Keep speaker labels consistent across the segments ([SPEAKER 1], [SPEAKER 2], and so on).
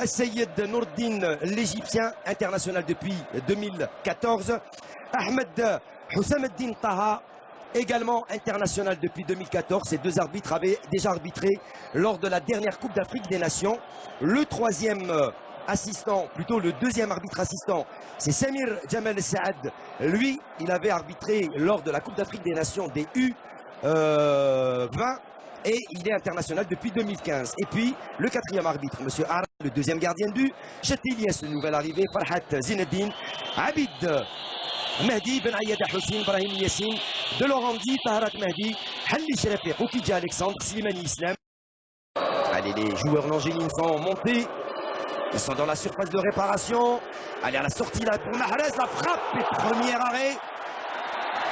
[SPEAKER 1] Seyed Nourdine, l'Égyptien, international depuis 2014. Ahmed Housameddine Taha, également international depuis 2014. Ces deux arbitres avaient déjà arbitré lors de la dernière Coupe d'Afrique des Nations. Le troisième assistant, plutôt le deuxième arbitre assistant, c'est Samir Jamal Saad. Lui, il avait arbitré lors de la Coupe d'Afrique des Nations des U20 et il est international depuis 2015. Et puis le quatrième arbitre, monsieur Ara, le deuxième gardien de but, Chatiliès, le nouvel arrivé, Farhat Zinedine, Abid Mehdi, Ben Ayada Hussein, Brahim Yassine, de Laurenti, Taharat Mehdi, Halli Sherafi, Oukidja Alexandre, Slimani Islam. Allez, les joueurs longénines sont montés. Ils sont dans la surface de réparation. Allez, à la sortie là pour Mahrez, la frappe et premier arrêt.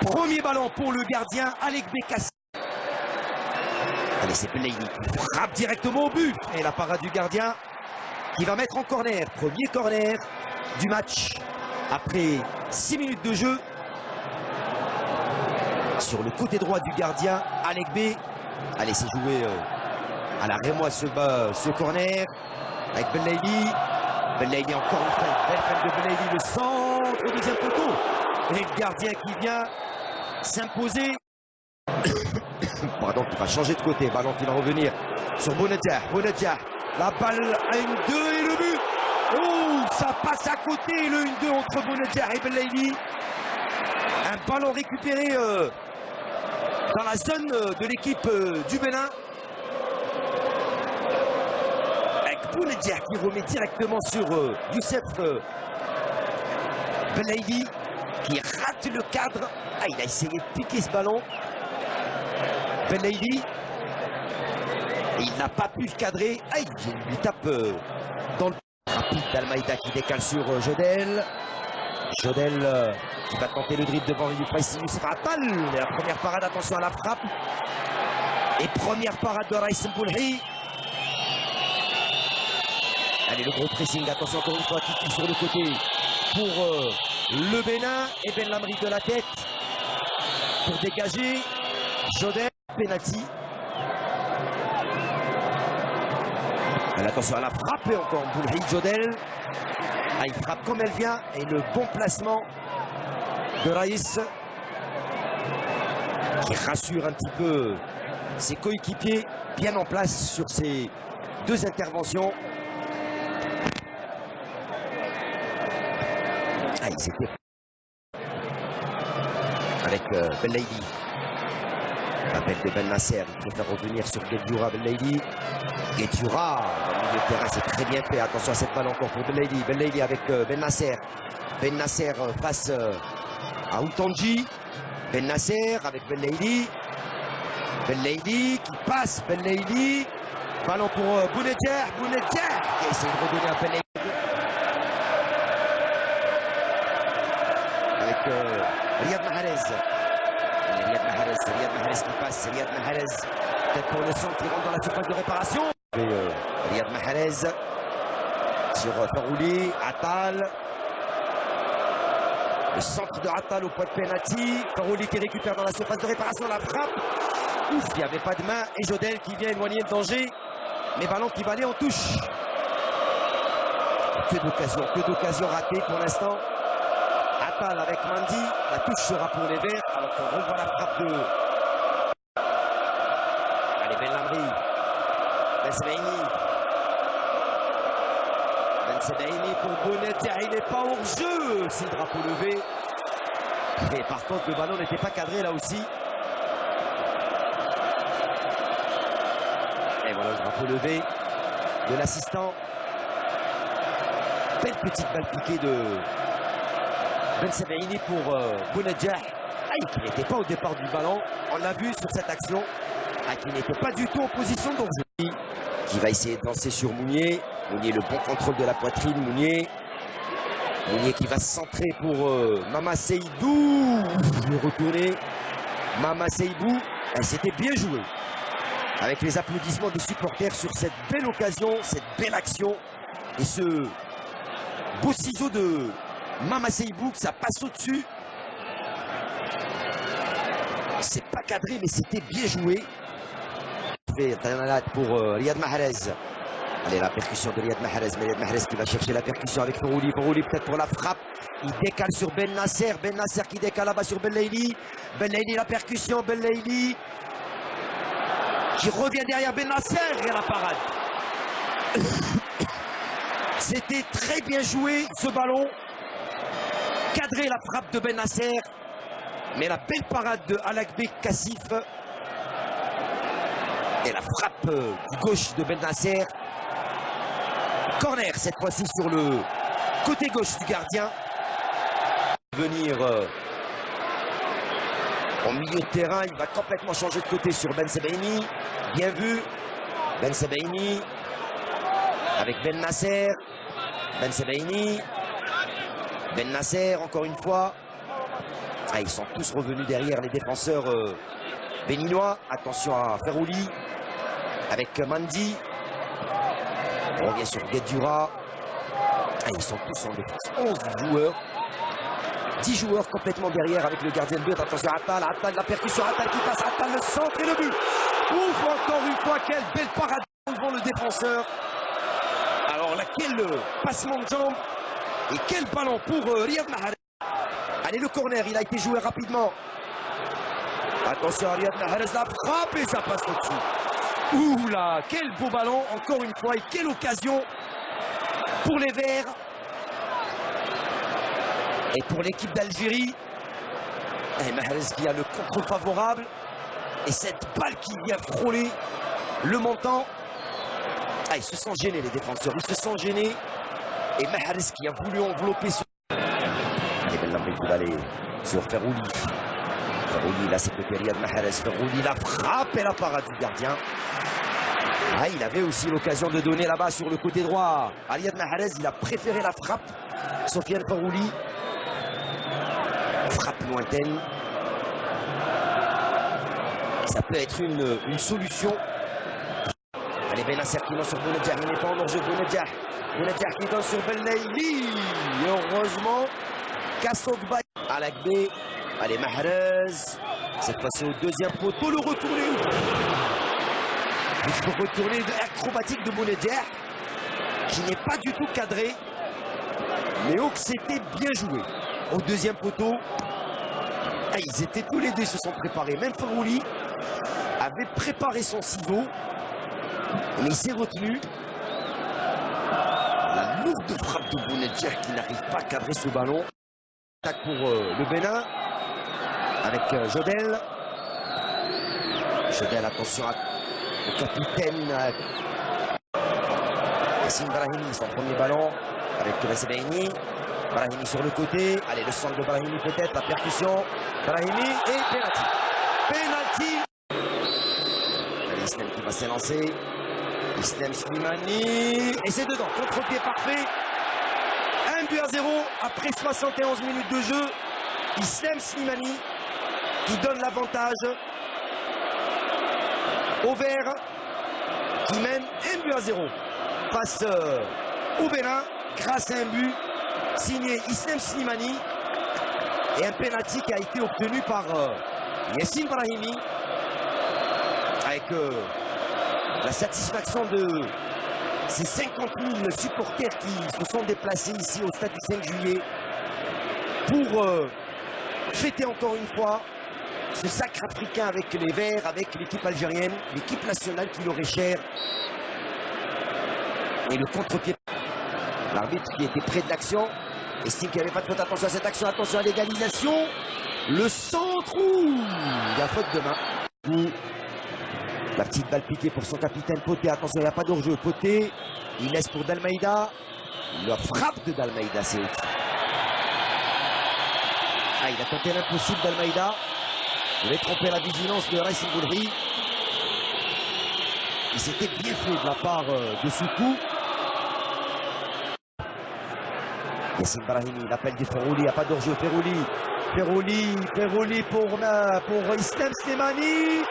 [SPEAKER 1] Premier ballon pour le gardien, Alec Bekassi. Allez, c'est Belaïli qui frappe directement au but. Et la parade du gardien qui va mettre en corner. Premier corner du match après 6 minutes de jeu. Sur le côté droit du gardien, Alec B. Allez, c'est joué à la Rémois ce corner. Avec Belaïli. Belaïli encore une fois. Belle frappe de Belaïli. Le centre au deuxième poteau. Et le gardien qui vient s'imposer. Pardon, qui va changer de côté. Ballon qui va revenir sur Bounedjah. Bounedjah. La balle à 1-2 et le but. Oh, ça passe à côté. Le 1-2 entre Bounedjah et Belaïli. Un ballon récupéré dans la zone de l'équipe du Bénin. Bounedjah qui remet directement sur Youssef Belaïli qui rate le cadre. Ah, il a essayé de piquer ce ballon. Belaïli. Et il n'a pas pu le cadrer. Ah, il lui tape dans le rapide d'Almaïda qui décale sur Jodel. Jodel qui va tenter le dribble devant Youssef Attal. La première parade, attention à la frappe. Et première parade de Raïs Mboulhi. Allez, le gros pressing, attention encore une fois, Titi sur le côté pour le Bénin. Et Ben Lamri de la tête pour dégager. Jodel, penalty. Allez, attention à la frappe et encore Boulhi, Jodel. Ah, il frappe comme elle vient et le bon placement de Raïs qui rassure un petit peu ses coéquipiers, bien en place sur ces deux interventions. Ah, ils étaient avec Belaïli. L'appel de Ben Nasser, il préfère revenir sur Guedjoura. Belaïli. Guedjoura, dans le milieu de terrain, c'est très bien fait. Attention à cette balle encore pour Belaïli. Belaïli avec Ben Nasser. Ben Nasser face à Outanji. Ben Nasser avec Belaïli. Belaïli qui passe. Belaïli. Ballon pour Bounedjah. Bounedjah qui essaie de redonner à Belaïli. Riyad Mahrez. Riyad Mahrez qui passe. Riyad Mahrez peut-être pour le centre qui rentre dans la surface de réparation. Et Riyad Mahrez sur Farouli. Attal. Le centre de Attal au point de penalty. Farouli qui récupère dans la surface de réparation. La frappe. Ouf, il n'y avait pas de main. Et Jodel qui vient éloigner le danger. Mais ballon qui va aller en touche. Que d'occasions ratées pour l'instant. Attal avec Mandi, la touche sera pour les Verts, alors qu'on revoit la frappe de... Allez, Ben Lamri, Ben Sebaini. Ben Sebaini pour Bounedjah, il n'est pas hors jeu, c'est le drapeau levé. Et par contre, le ballon n'était pas cadré là aussi. Et voilà le drapeau levé de l'assistant. Belle petite balle piquée de... Ben Sebaini pour Bounedjah, qui n'était pas au départ du ballon. On l'a vu sur cette action, qui n'était pas du tout en position. Donc qui va essayer de lancer sur Mounier. Mounier, le bon contrôle de la poitrine. Mounier qui va se centrer pour Mama Seydou. Le retourner. Mama Seydou, c'était bien joué. Avec les applaudissements des supporters sur cette belle occasion, cette belle action. Et ce beau ciseau de Mama Seydou, ça passe au-dessus. C'est pas cadré, mais c'était bien joué. Pour Riyad Mahrez. Allez, la percussion de Riyad Mahrez, mais Riyad Mahrez qui va chercher la percussion avec Ferouli. Ferouli peut-être pour la frappe. Il décale sur Ben Nasser. Ben Nasser qui décale là-bas sur Bellaili. Bellaili, la percussion. Bellaili qui revient derrière Ben Nasser et la parade. C'était très bien joué ce ballon. Cadré la frappe de Ben Nasser. Mais la belle parade de Alakbek Kassif. Et la frappe du gauche de Ben Nasser. Corner cette fois-ci sur le côté gauche du gardien. Venir en milieu de terrain, il va complètement changer de côté sur Ben Sebaini. Bien vu. Ben Sebaini avec Ben Nasser. Ben Sebaini. Ben Nasser encore une fois. Ah, ils sont tous revenus derrière les défenseurs béninois. Attention à Ferouli avec Mandi. On revient sur Guedjura. Ah, ils sont tous en défense. 11 joueurs. 10 joueurs complètement derrière avec le gardien de but. Attention à Attal. Attal, la percussion. Attal qui passe. Attal, le centre et le but. Ouf, encore une fois, quelle belle parade devant le défenseur. Alors là, quel passement de jambe. Et quel ballon pour Riyad Mahrez. Allez, le corner, il a été joué rapidement. Attention à Riyad Mahrez, la frappe et ça passe au-dessus. Ouh là, quel beau ballon, encore une fois, et quelle occasion pour les Verts. Et pour l'équipe d'Algérie. Et Mahrez qui a le contrôle favorable. Et cette balle qui vient frôler le montant. Ah, ils se sont gênés, les défenseurs, ils se sont gênés. Et Mahrez qui a voulu envelopper sur... Et Bellamri qui va aller sur Ferouli. Ferouli, là c'est côté Riyad Mahrez. Ferouli, la frappe et la parade du gardien. Ah, il avait aussi l'occasion de donner là-bas sur le côté droit. Riyad Mahrez, il a préféré la frappe. Sofiane Ferouli. Frappe lointaine. Ça peut être une solution. Allez, Ben Nasser qui lance sur Bounedjah. Il n'est pas en hors-jeu. Bounedjah. Bounedjah qui donne sur Bellaili. Et heureusement, Kassogba. Alakbé. Allez, Mahrez. Cette fois-ci au deuxième poteau. Le retourné. Il faut retourner acrobatique de Bounedjah. Qui n'est pas du tout cadré. Mais oh, que c'était bien joué. Au deuxième poteau. Ah, ils étaient tous les deux, se sont préparés. Même Ferouli avait préparé son ciseau. Mais il s'est retenu. La lourde frappe de Bounedjah qui n'arrive pas à cadrer ce ballon. Attaque pour le Bénin. Avec Jodel. Jodel, attention au capitaine. Yassine Brahimi, son premier ballon. Avec Sebaini. Brahimi sur le côté. Allez, le centre de Brahimi peut-être. La percussion. Brahimi et penalty. Penalty. Allez, Islam qui va s'élancer. Islam Slimani. Et c'est dedans. Contre-pied parfait. 1-0 après 71 minutes de jeu. Islam Slimani qui donne l'avantage au Vert qui mène 1-0 face au Bénin grâce à un but signé Islam Slimani et un penalty qui a été obtenu par Yassine Brahimi avec la satisfaction de ces 50 000 supporters qui se sont déplacés ici au stade du 5 juillet pour fêter encore une fois ce sacre africain avec les Verts, avec l'équipe algérienne, l'équipe nationale qui leur est chère. Et le contre-pied. L'arbitre qui était près de l'action estime qu'il n'y avait pas de faute. Attention à cette action, attention à l'égalisation. Le centre, il y a faute de main. La petite balle piquée pour son capitaine Poté. Attention, il n'y a pas d'hors-jeu. Poté, il laisse pour Dalmeida. La frappe de Dalmeida, c'est au-dessus. Ah, il a tenté l'impossible Dalmeida. Il avait trompé la vigilance de Raïs Boulri. Il s'était bien fait de la part de Soukou. Yassine Brahimi, l'appel de Ferouli, il n'y a pas d'hors-jeu. Ferouli pour Islam Slimani.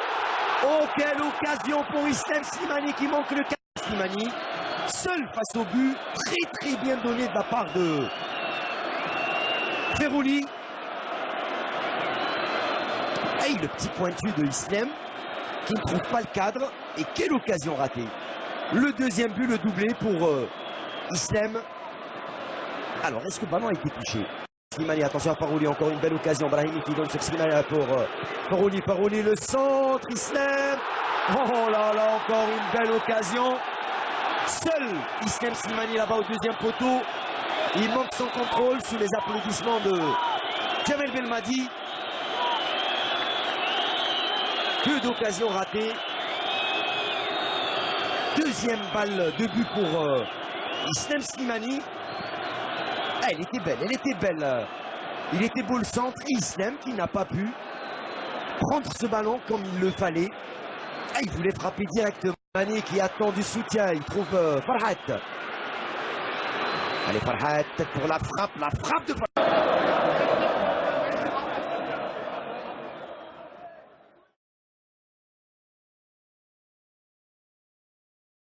[SPEAKER 1] Oh, quelle occasion pour Islam Slimani qui manque le 4. Slimani, seul face au but, très bien donné de la part de Ferouli. Hey, le petit pointu de Islam qui ne trouve pas le cadre. Et quelle occasion ratée. Le deuxième but, le doublé pour Islam. Alors, est-ce que le ballon a été touché? Slimani, attention à Farouli, encore une belle occasion. Brahimi qui donne sur Slimani pour Farouli. Farouli, le centre, Islam. Oh là là, encore une belle occasion. Seul Islam Slimani là-bas au deuxième poteau. Il manque son contrôle sous les applaudissements de Jamel Belmadi. Peu d'occasions ratées. Deuxième balle de but pour Islam Slimani. Ah, elle était belle, elle était belle. Il était beau le centre. Islam qui n'a pas pu prendre ce ballon comme il le fallait. Ah, il voulait frapper directement. Mané qui attend du soutien. Il trouve Farhat. Allez, Farhat pour la frappe de Farhat.